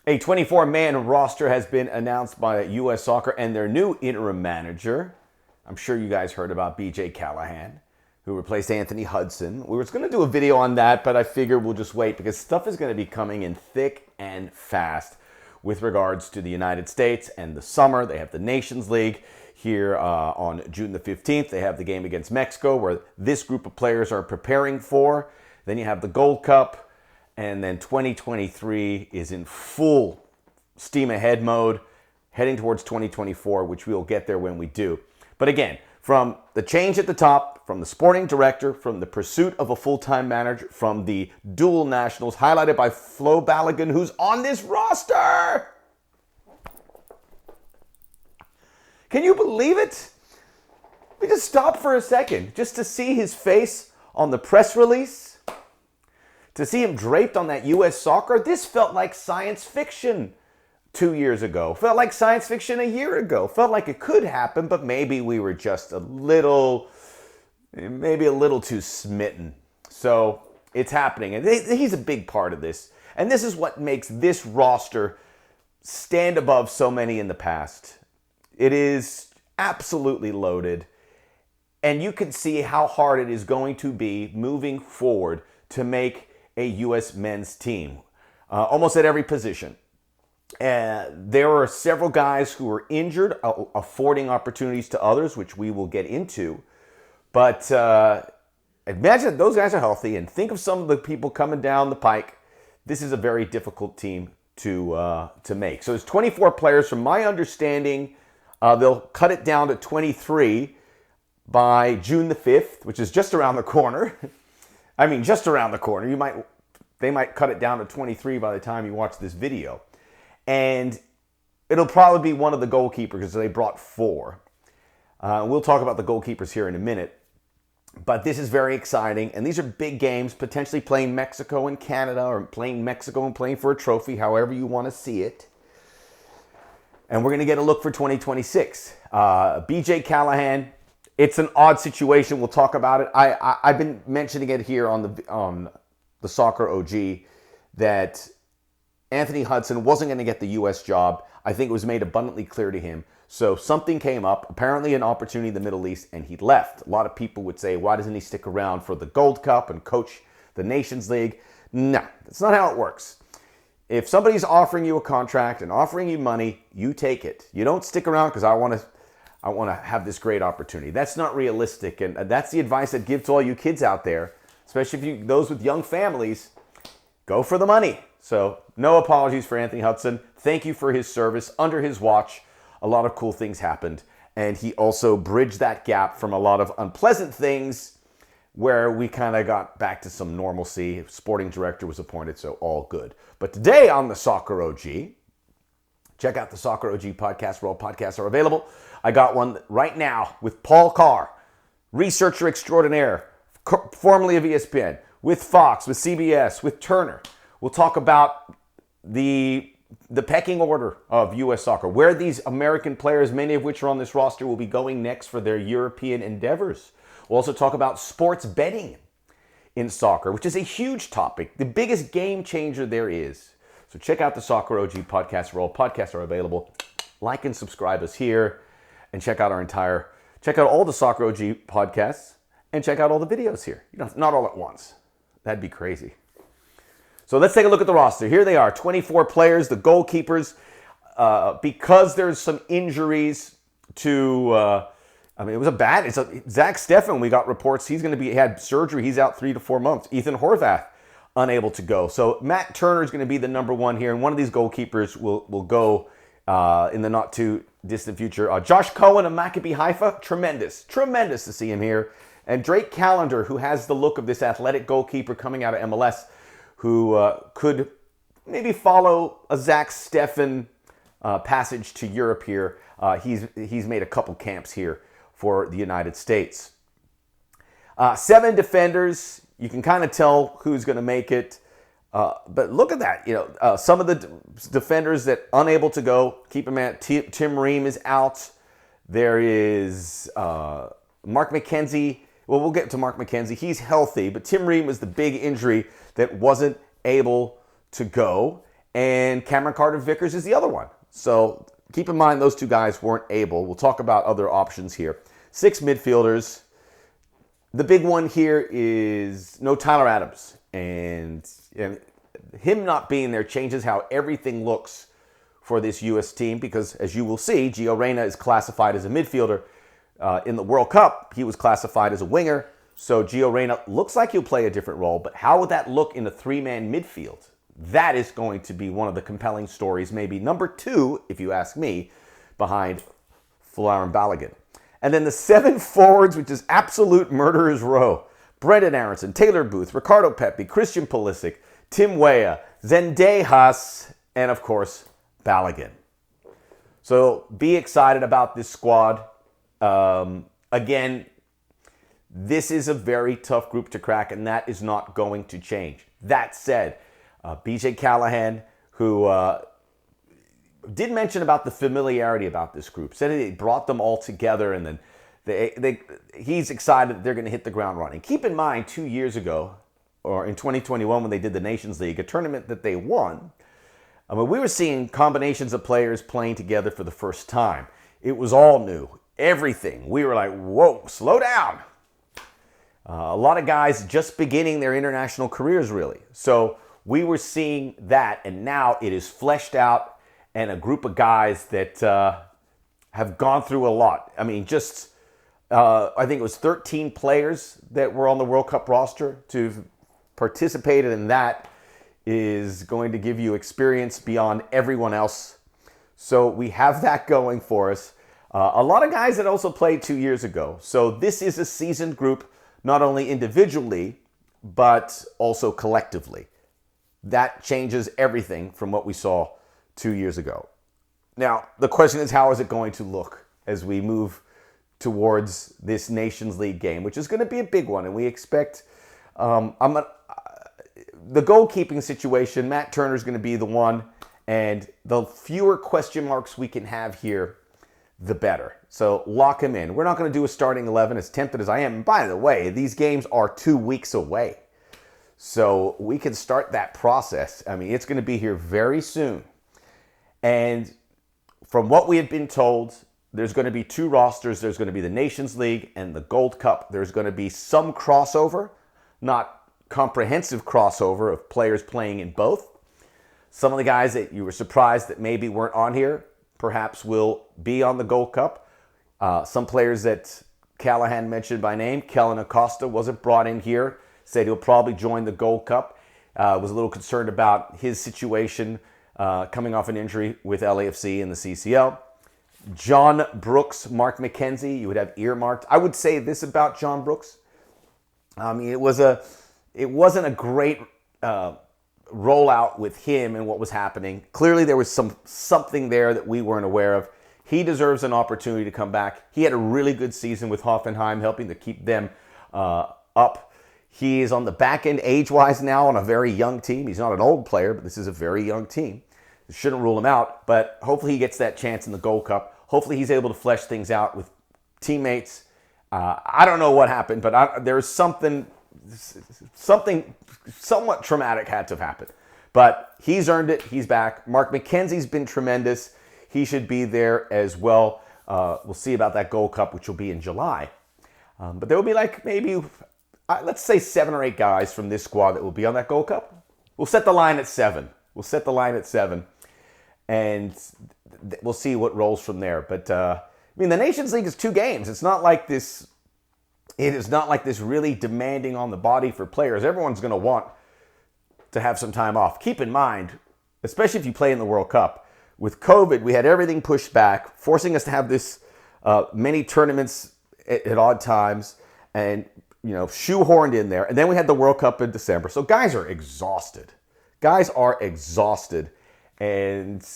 A 24-man roster has been announced by U.S. Soccer and their new interim manager. I'm sure you guys heard about B.J. Callahan, who replaced Anthony Hudson. We were going to do a video on that, but I figured we'll just wait because stuff is going to be coming in thick and fast with regards to the United States and the summer. They have the Nations League here on June the 15th. They have the game against Mexico where this group of players are preparing for. Then you have the Gold Cup. And then 2023 is in full steam ahead mode, heading towards 2024, which we'll get there when we do. But again, from the change at the top, from the sporting director, from the pursuit of a full-time manager, from the dual nationals, highlighted by Balogun, who's on this roster. Can you believe it? We just stop for a second just to see his face on the press release. To see him draped on that U.S. Soccer, this felt like science fiction 2 years ago. Felt like science fiction a year ago. Felt like it could happen, but maybe we were just maybe a little too smitten. So it's happening. And he's a big part of this. And this is what makes this roster stand above so many in the past. It is absolutely loaded. And you can see how hard it is going to be moving forward to make a U.S. men's team, almost at every position. There are several guys who are injured, affording opportunities to others, which we will get into. But imagine that those guys are healthy, and think of some of the people coming down the pike. This is a very difficult team to make. So there's 24 players. From my understanding, they'll cut it down to 23 by June the 5th, which is just around the corner. I mean, just around the corner. They might cut it down to 23 by the time you watch this video. And it'll probably be one of the goalkeepers because they brought 4. We'll talk about the goalkeepers here in a minute. But this is very exciting. And these are big games, potentially playing Mexico and Canada or playing Mexico and playing for a trophy, however you want to see it. And we're going to get a look for 2026. B.J. Callahan. It's an odd situation. We'll talk about it. I've been mentioning it here on the Soccer OG that Anthony Hudson wasn't going to get the U.S. job. I think it was made abundantly clear to him. So something came up, apparently an opportunity in the Middle East, and he left. A lot of people would say, why doesn't he stick around for the Gold Cup and coach the Nations League? No, that's not how it works. If somebody's offering you a contract and offering you money, you take it. You don't stick around because I want to have this great opportunity. That's not realistic, and that's the advice I'd give to all you kids out there, especially those with young families. Go for the money. So no apologies for Anthony Hudson. Thank you for his service. Under his watch, a lot of cool things happened, and he also bridged that gap from a lot of unpleasant things where we kind of got back to some normalcy. Sporting director was appointed, so all good. But today on the Soccer OG, check out the Soccer OG podcast where all podcasts are available. I got one right now with Paul Carr, researcher extraordinaire, formerly of ESPN, with Fox, with CBS, with Turner. We'll talk about the pecking order of U.S. soccer, where these American players, many of which are on this roster, will be going next for their European endeavors. We'll also talk about sports betting in soccer, which is a huge topic, the biggest game changer there is. So check out the Soccer OG podcast where all podcasts are available. Like and subscribe us here. And check out all the Soccer OG podcasts, and check out all the videos here. Not all at once. That'd be crazy. So let's take a look at the roster. Here they are, 24 players, the goalkeepers. Because there's some injuries to, Zach Steffen, we got reports he had surgery. He's out 3 to 4 months. Ethan Horvath, unable to go. So Matt Turner is going to be the number 1 here, and one of these goalkeepers will go in the not too distant future. Josh Cohen of Maccabi Haifa, tremendous to see him here. And Drake Callender, who has the look of this athletic goalkeeper coming out of MLS, who could maybe follow a Zach Steffen passage to Europe here. He's made a couple camps here for the United States. 7 defenders. You can kind of tell who's going to make it. But look at that. Some of the defenders that unable to go, keep in mind, Tim Ream is out. There is Mark McKenzie. Well, we'll get to Mark McKenzie. He's healthy, but Tim Ream was the big injury that wasn't able to go. and Cameron Carter-Vickers is the other one. So keep in mind those two guys weren't able. We'll talk about other options here. 6 midfielders. The big one here is no Tyler Adams. And him not being there changes how everything looks for this U.S. team because, as you will see, Gio Reyna is classified as a midfielder. In the World Cup, he was classified as a winger. So Gio Reyna looks like he'll play a different role. But how would that look in a 3-man midfield? That is going to be one of the compelling stories, maybe number 2, if you ask me, behind Folarin Balogun. And then the 7 forwards, which is absolute murderer's row. Brendan Aronson, Taylor Booth, Ricardo Pepi, Christian Pulisic, Tim Weah, Zendejas, and of course, Balogun. So be excited about this squad. Again, this is a very tough group to crack, and that is not going to change. That said, BJ Callahan, who did mention about the familiarity about this group, said it brought them all together, and then he's excited that they're going to hit the ground running. Keep in mind, 2 years ago, or in 2021 when they did the Nations League, a tournament that they won, I mean, we were seeing combinations of players playing together for the first time. It was all new. Everything. We were like, whoa, slow down. A lot of guys just beginning their international careers, really. So we were seeing that, and now it is fleshed out and a group of guys that have gone through a lot. I mean, just, I think it was 13 players that were on the World Cup roster to participate in that is going to give you experience beyond everyone else. So we have that going for us. A lot of guys that also played 2 years ago. So this is a seasoned group, not only individually, but also collectively. That changes everything from what we saw 2 years ago. Now, the question is, how is it going to look as we move towards this Nations League game, which is going to be a big one, and we expect the goalkeeping situation. Matt Turner is going to be the one, and the fewer question marks we can have here, the better. So lock him in. We're not going to do a starting 11, as tempted as I am. And by the way, these games are 2 weeks away. So we can start that process. I mean, it's going to be here very soon. And from what we had been told, there's going to be 2 rosters. There's going to be the Nations League and the Gold Cup. There's going to be some crossover, not comprehensive crossover of players playing in both. Some of the guys that you were surprised that maybe weren't on here perhaps will be on the Gold Cup. Some players that Callahan mentioned by name, Kellen Acosta wasn't brought in here, said he'll probably join the Gold Cup. Was a little concerned about his situation coming off an injury with LAFC in the CCL. John Brooks, Mark McKenzie, you would have earmarked. I would say this about John Brooks. I mean, it wasn't a great rollout with him and what was happening. Clearly, there was something there that we weren't aware of. He deserves an opportunity to come back. He had a really good season with Hoffenheim, helping to keep them up. He is on the back end age-wise now on a very young team. He's not an old player, but this is a very young team. You shouldn't rule him out, but hopefully he gets that chance in the Gold Cup. Hopefully he's able to flesh things out with teammates. I don't know what happened, but there's something somewhat traumatic had to have happened. But he's earned it. He's back. Mark McKenzie's been tremendous. He should be there as well. We'll see about that Gold Cup, which will be in July. But there will be like maybe, let's say 7 or 8 guys from this squad that will be on that Gold Cup. We'll set the line at 7. And we'll see what rolls from there. But, I mean, the Nations League is 2 games. It's not like this. It is not like this really demanding on the body for players. Everyone's going to want to have some time off. Keep in mind, especially if you play in the World Cup, with COVID, we had everything pushed back, forcing us to have this many tournaments at odd times and, shoehorned in there. And then we had the World Cup in December. So guys are exhausted. And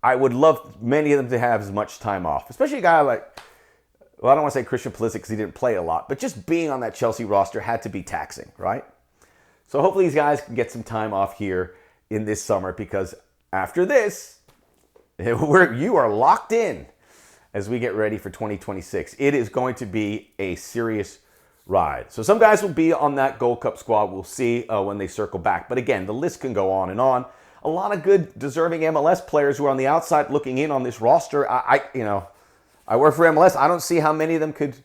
I would love many of them to have as much time off, especially a guy like, well, I don't want to say Christian Pulisic because he didn't play a lot, but just being on that Chelsea roster had to be taxing, right? So hopefully these guys can get some time off here in this summer, because after this, you are locked in as we get ready for 2026. It is going to be a serious ride. So some guys will be on that Gold Cup squad. We'll see when they circle back. But again, the list can go on and on. a lot of good, deserving MLS players who are on the outside looking in on this roster. I work for MLS. I don't see how many of them could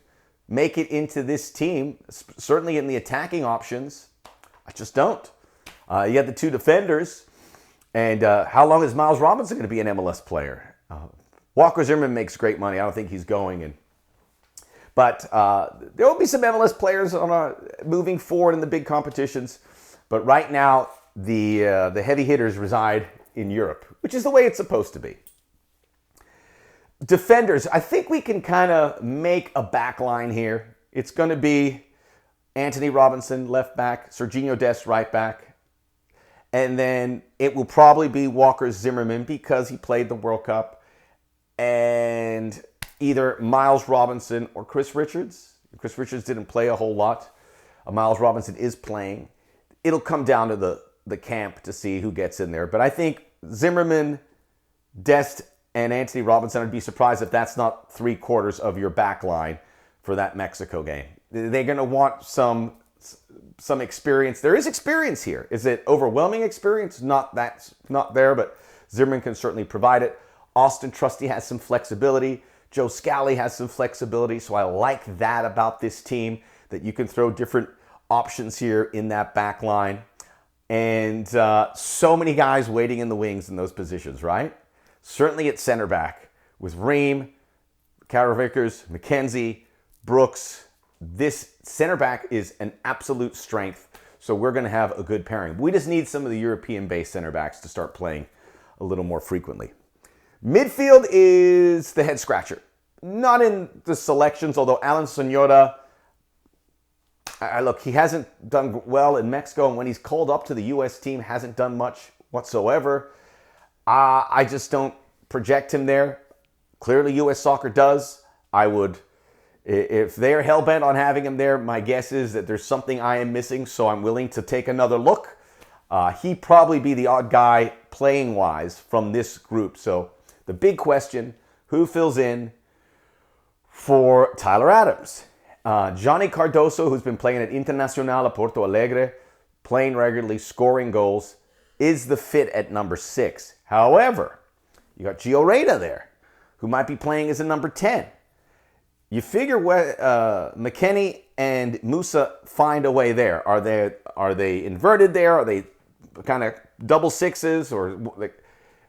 make it into this team, certainly in the attacking options. I just don't. You got the two defenders. And how long is Miles Robinson going to be an MLS player? Walker Zimmerman makes great money. I don't think he's going. But there will be some MLS players moving forward in the big competitions. But right now, the heavy hitters reside in Europe, which is the way it's supposed to be. Defenders, I think we can kind of make a back line here. It's going to be Anthony Robinson, left back, Serginho Dest, right back. And then it will probably be Walker Zimmerman because he played the World Cup. And either Miles Robinson or Chris Richards. Chris Richards didn't play a whole lot. Miles Robinson is playing. It'll come down to the camp to see who gets in there. But I think Zimmerman, Dest, and Anthony Robinson, I'd be surprised if that's not 3/4 of your back line for that Mexico game. They're going to want some experience. There is experience here. Is it overwhelming experience? Not there, but Zimmerman can certainly provide it. Austin Trusty has some flexibility. Joe Scally has some flexibility. So I like that about this team, that you can throw different options here in that back line. And so many guys waiting in the wings in those positions, right? Certainly at center back with Ream, Carter Vickers, McKenzie, Brooks. This center back is an absolute strength. So we're going to have a good pairing. We just need some of the European-based center backs to start playing a little more frequently. Midfield is the head scratcher. Not in the selections, although Alan Sonora, look, he hasn't done well in Mexico, and when he's called up to the U.S. team, hasn't done much whatsoever. I just don't project him there. Clearly, U.S. Soccer does. I would, if they're hell-bent on having him there, my guess is that there's something I am missing, so I'm willing to take another look. He'd probably be the odd guy playing-wise from this group. So the big question, who fills in for Tyler Adams? Johnny Cardoso, who's been playing at Internacional at Porto Alegre, playing regularly, scoring goals, is the fit at number 6. However, you got Gio Reyna there, who might be playing as a number 10. You figure McKennie and Musa find a way there. Are they inverted there? Are they kind of double sixes? Or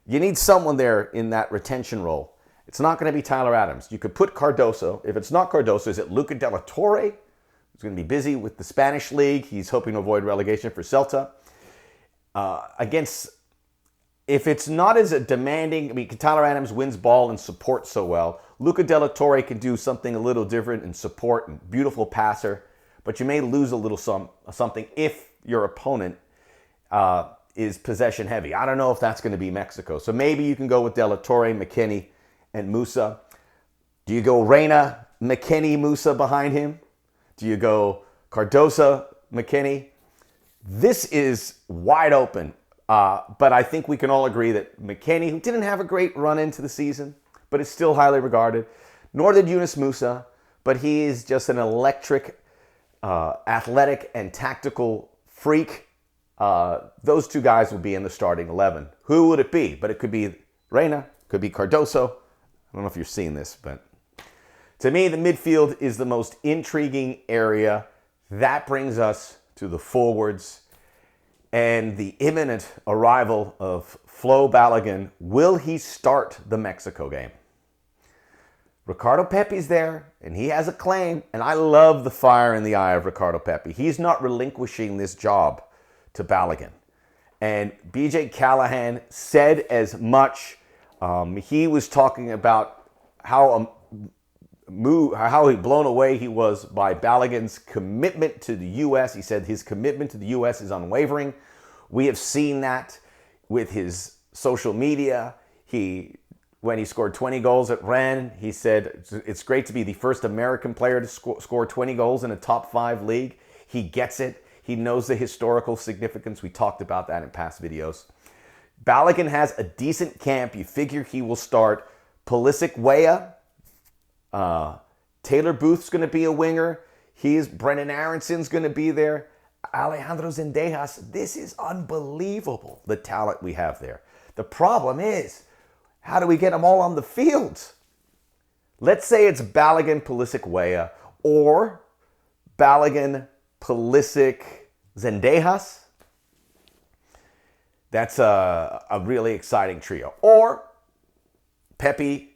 you need someone there in that retention role. It's not going to be Tyler Adams. You could put Cardoso. If it's not Cardoso, is it Luca de la Torre, who's going to be busy with the Spanish league? He's hoping to avoid relegation for Celta. If it's not as a demanding, Tyler Adams wins ball and support so well. Luca de la Torre can do something a little different in support and beautiful passer, but you may lose a little something if your opponent is possession heavy. I don't know if that's going to be Mexico. So maybe you can go with de la Torre, McKennie, and Musa. Do you go Reyna, McKennie, Musa behind him? Do you go Cardoso, McKennie? This is wide open. But I think we can all agree that McKennie, who didn't have a great run into the season, but is still highly regarded, nor did Yunus Musa, but he is just an electric, athletic, and tactical freak. Those two guys will be in the starting 11. Who would it be? But it could be Reyna, could be Cardoso. I don't know if you're seeing this, but to me, the midfield is the most intriguing area. That brings us to the forwards and the imminent arrival of Flo Balogun. Will he start the Mexico game? Ricardo Pepi's there, and he has a claim, and I love the fire in the eye of Ricardo Pepi. He's not relinquishing this job to Balogun. And BJ Callahan said as much. He was talking about how blown away he was by Balogun's commitment to the U.S. He said his commitment to the U.S. is unwavering. We have seen that with his social media. When he scored 20 goals at Rennes, he said it's great to be the first American player to score 20 goals in a top 5 league. He gets it. He knows the historical significance. We talked about that in past videos. Balogun has a decent camp. You figure he will start. Pulisic Weah. Taylor Booth's going to be a winger. Brendan Aronson's going to be there. Alejandro Zendejas, this is unbelievable, the talent we have there. The problem is, how do we get them all on the field? Let's say it's Balogun, Pulisic, Weah, or Balogun, Pulisic, Zendejas. That's a really exciting trio. Or Pepe,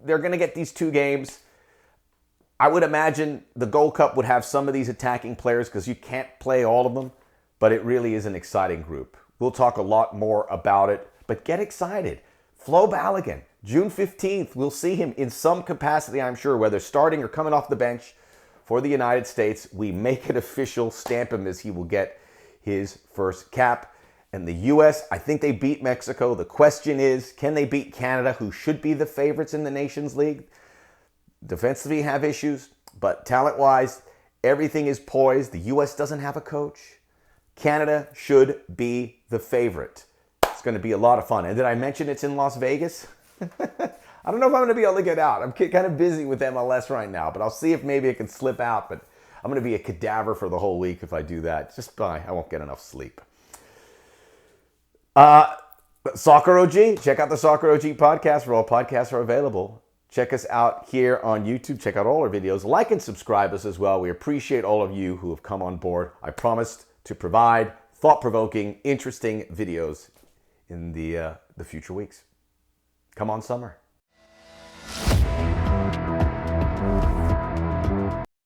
they're going to get these 2 games. I would imagine the Gold Cup would have some of these attacking players because you can't play all of them, but it really is an exciting group. We'll talk a lot more about it, but get excited. Flo Balogun, June 15th, we'll see him in some capacity, I'm sure, whether starting or coming off the bench for the United States. We make it official, stamp him as he will get his first cap. And the U.S., I think they beat Mexico. The question is, can they beat Canada, who should be the favorites in the Nations League? Defensively have issues, but talent-wise, everything is poised. The U.S. doesn't have a coach. Canada should be the favorite. It's going to be a lot of fun. And did I mention it's in Las Vegas? I don't know if I'm going to be able to get out. I'm kind of busy with MLS right now, but I'll see if maybe I can slip out. But I'm going to be a cadaver for the whole week if I do that. I won't get enough sleep. Soccer OG, check out the Soccer OG podcast where all podcasts are available. Check us out here on YouTube. Check out all our videos. Like and subscribe us as well. We appreciate all of you who have come on board. I promised to provide thought-provoking, interesting videos in the future weeks. Come on, summer.